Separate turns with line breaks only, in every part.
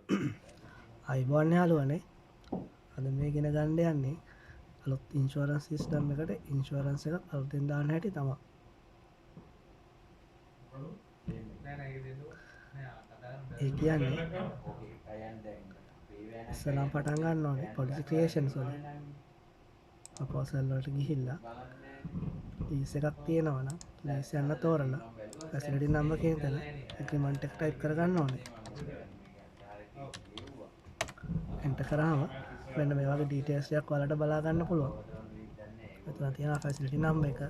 අයිබෝන්න යාලුවනේ අද මේ ගෙන ගණ්ඩ යන්නේ අලුත් ඉන්ශෝරන්ස් සිස්ටම් එකට ඉන්ශෝරන්ස එක අලුතෙන් දාන්න හැටි තම ඒ කියන්නේ ඉස්සලාම් පටන් ගන්න ඕනේ පොලිසි ක්‍රියේෂන්ස් වලින් ප්‍රොපෝසල් වලට ගිහිල්ලා ලීස් එකක් තියෙනවනම් ලීස් යන්න තෝරලා ෆැසිලිටි නම්බර් කියන තැන ඇග්‍රීමන්ට් එක ටයිප් කරගන්න ඕනේ එන්ටර් කරාම මෙන්න මේ වගේ ඩීටේල්ස් ටිකක් ඔයාලට බලා ගන්න පුළුවන්. මෙතන තියෙනවා ෆැසිලිටි නම්බර් එක,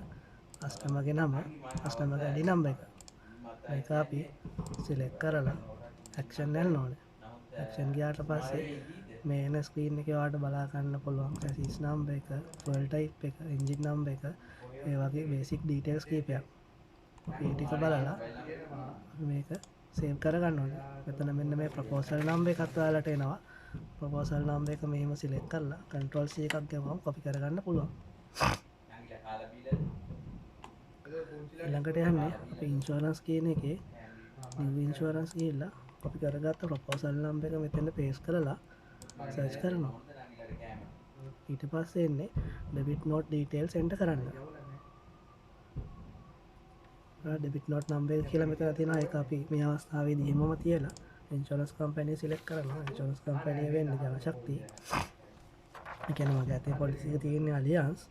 කස්ටමර්ගේ නම, කස්ටමර්ගේ ID නම්බර් එක. මේක අපි සිලෙක්ට් කරලා ඇක්ෂන් යන්න ඕනේ. ඇක්ෂන් ගියාට පස්සේ මේ එන ස්ක්‍රීන් එකේ ඔයාලට බලා ගන්න පුළුවන් චැසිස් නම්බර් එක, ෆුවල් ටයිප් එක, එන්ජින් නම්බර් එක, ඒ වගේ බේසික් ඩීටේල්ස් කීපයක්. මේ ටික බලලා මේක සේව් කරගන්න ඕනේ. මෙතන මෙන්න මේ ප්‍රොපෝසල් නම්බර් එකත් ඔයාලට එනවා. ප්‍රොපෝසල් නම්බර් එක මෙහෙම සිලෙක්ට් කරලා කන්ට්‍රෝල් C එකක් ගමම කොපි කරගන්න පුළුවන්. ඊළඟට යන්නේ අපි ඉන්ෂුරන්ස් කියන එකේ නිව් ඉන්ෂුරන්ස් ගිහිල්ලා කොපි කරගත්ත ප්‍රොපෝසල් නම්බර් එක මෙතන පේස්ට් කරලා සර්ච් කරනවා. ඊට පස්සේ එන්නේ ඩෙබිට් නෝට් ඩීටේල්ස් එන්ටර් කරන්න. ඩෙබිට් නෝට් නම්බර් එක කියලා මෙතන තියෙනවා. ඒක අපි මේ අවස්ථාවේදී එහෙමම තියලා ඉන්ශෝරන්ස් කම්පැනි සිලෙක්ට් කරනවා. ඉන්ශෝරන්ස් කම්පැනි වෙන්නේ ජනශක්තිය. ඒ කියන්නේ මගේ අතේ පොලිසි එක තියෙන්නේ අලියන්ස්.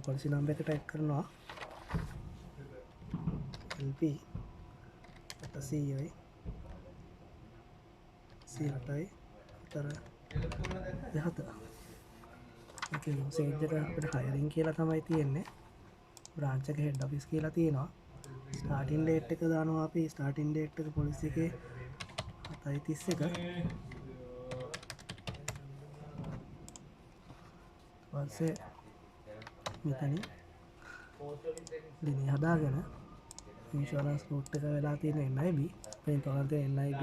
පොලිසි නම්බර් එක ටයිප් කරනවා. LP 800යි 108යි 4 ඉතින් සේජ් එක අපිට හයරින් කියලා තමයි තියෙන්නේ. බ්‍රාන්ච් එක හෙඩ් ඔෆිස් කියලා තියෙනවා. ස්ටාර්ටින් ඩේට් එක දානවා අපි. ස්ටාර්ටින් ඩේට් එක පොලිසි එකේ 7:31 පස්සේ මෙතනින් දිනේ හදාගෙන ඉන්ශෝරන්ස් රූට් එක වෙලා තියෙන NIB පෙන් තොරන්ත NIB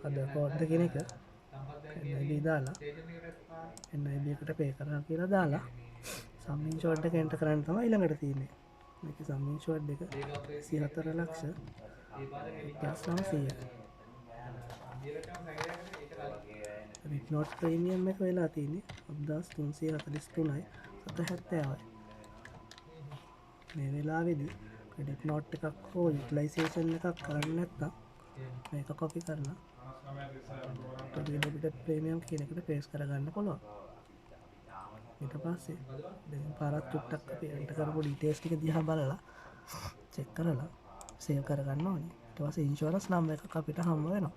අද කෝඩ් කියන එක NIB දාලා NIB එකට පේ කරා කියලා දාලා සම් ඉන්ෂුර්ඩ් එක එන්ටර් කරන්න තමයි ඊළඟට තියෙන්නේ. මේක සම් ඉන්ෂුර්ඩ් එක 24 ලක්ෂ +900යි. රිට් නෝට් ප්‍රීමියම් එක වෙලා තියෙන්නේ 1343යි 770යි. මේ වෙලාවේදී ක්‍රෙඩිට් නෝට් එකක් හෝ යුටිලයිසේෂන් එකක් කරන්න නැත්නම් මේක කොපි කරලා ඩෙබිටඩ් ප්‍රීමියම් කියන එකට පේස්ට් කරගන්න පුළුවන්. ඊට පස්සේ දැන් පාරක් චුට්ටක් අපි එන්ටර් කරපු ඩීටේල්ස් ටික දිහා බලලා චෙක් කරලා සේව් කරගන්න ඕනේ. ඊට පස්සේ ඉන්ෂුරන්ස් නම්බර් එකක් අපිට හම්බ වෙනවා.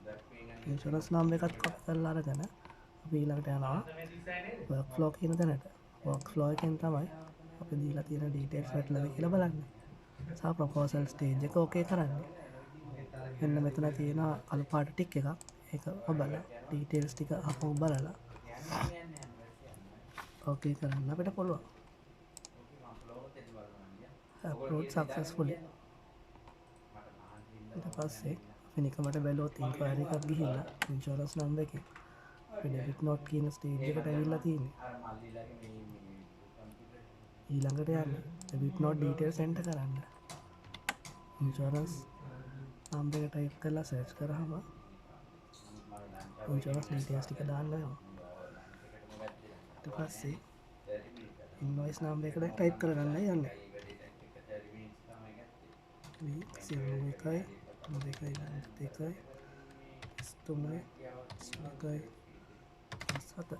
ඉන්ෂුරන්ස් නම්බර් එකත් කොපි කරලා අරගෙන අපි ඊළඟට යනවා වර්ක් ෆ්ලෝ කියන තැනට. වර්ක් ෆ්ලෝ එකෙන් තමයි අපි දීලා තියෙන ඩීටේල්ස් වැටලාද කියලා බලන්නේ. සහ ප්‍රොපෝසල් ස්ටේජ් එක ඕකේ කරන්නේ. මෙන්න මෙතන තියෙන කළු පාට ටික් එකක්. ඒක ඔබලා ඩීටේල්ස් ටික අපෝ බලලා ඕකේ කරන්න අපිට පුළුවන්. අප්ලෝඩ් සක්සස්ෆුලි. ඊට පස්සේ අපි නිකමට බැලුවොත් ඉන්ක්වයරි එකක් ගිහිල්ලා ඉන්ෂුරන්ස් නම්බර් එකේ අපි ඩෙබිට් නෝට් කියන ස්ටේජ් එකට ඇවිල්ලා තියෙන්නේ. ඊළඟට යන්නේ ඩෙබිට් නෝට් ඩීටේල්ස් එන්ටර් කරන්න. ඉන්ෂුරන්ස් නම්බර් එක ටයිප් කරලා සර්ච් කරාම ඉන්ෂුරන්ස් ඩීටේල්ස් ටික දාන්න වෙනවා. ඊට පස්සේ ඉන්වොයිස් නම්බර් එක ටයිප් කරගන්න යන්නේ. මේ 01යි 02යි 02යි 3යි 3යි 7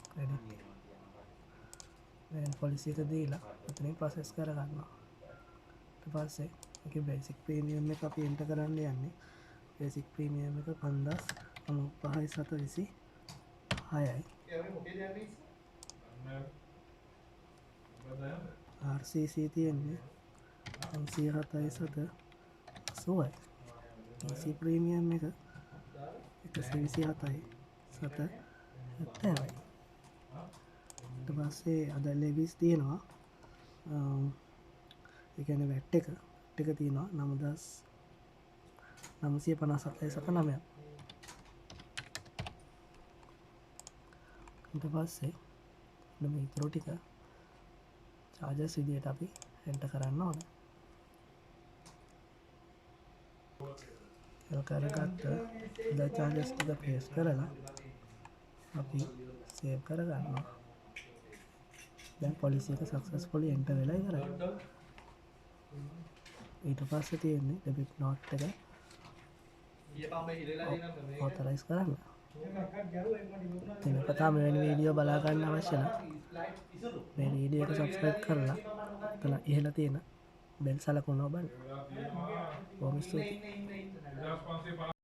ක්‍රෙඩිට් දැන් පොලිසි එක දීලා මෙතනින් ප්‍රොසෙස් කරගන්නවා. ඊට පස්සේ ඒකේ බේසික් ප්‍රීමියම් එක අපි එන්ටර් කරන්න යන්නේ. බේසික් ප්‍රීමියම් එක 5095.726යි. RCC තියෙන්නේ 507.780යි. PC ප්‍රීමියම් එක 127යි 770යි. ඊට පස්සේ අද ලෙවිස් තියෙනවා. ඒ කියන්නේ වැට් එක තියෙනවා 9957.9ක්. ඊට පස්සේ මේ ඉතුරු ටික චාර්ජස් විදියට අපි එන්ටර් කරන්න ඕනේ. කරගත්ත චාර්ජස් ටික පේස් කරලා අපි සේව් කරගන්නවා. දැන් පොලිසි එක සක්සස්ෆුලි එන්ටර් වෙලා ඉවරයි. ඊට පස්සේ තියෙන්නේ ඩෙබිට් නෝට් එක ඔතොරයිස් කරන්න. ඉතින් ඔක තමයි මෙවැනි වීඩියෝ බලා ගන්න අවශ්‍ය නම් මේ වීඩියෝ එක සබ්ස්ක්‍රයිබ් කරලා එතන ඉහළ තියෙන බෙල් සලකුණ ඔබන්න. බොහොම ස්තුතියි.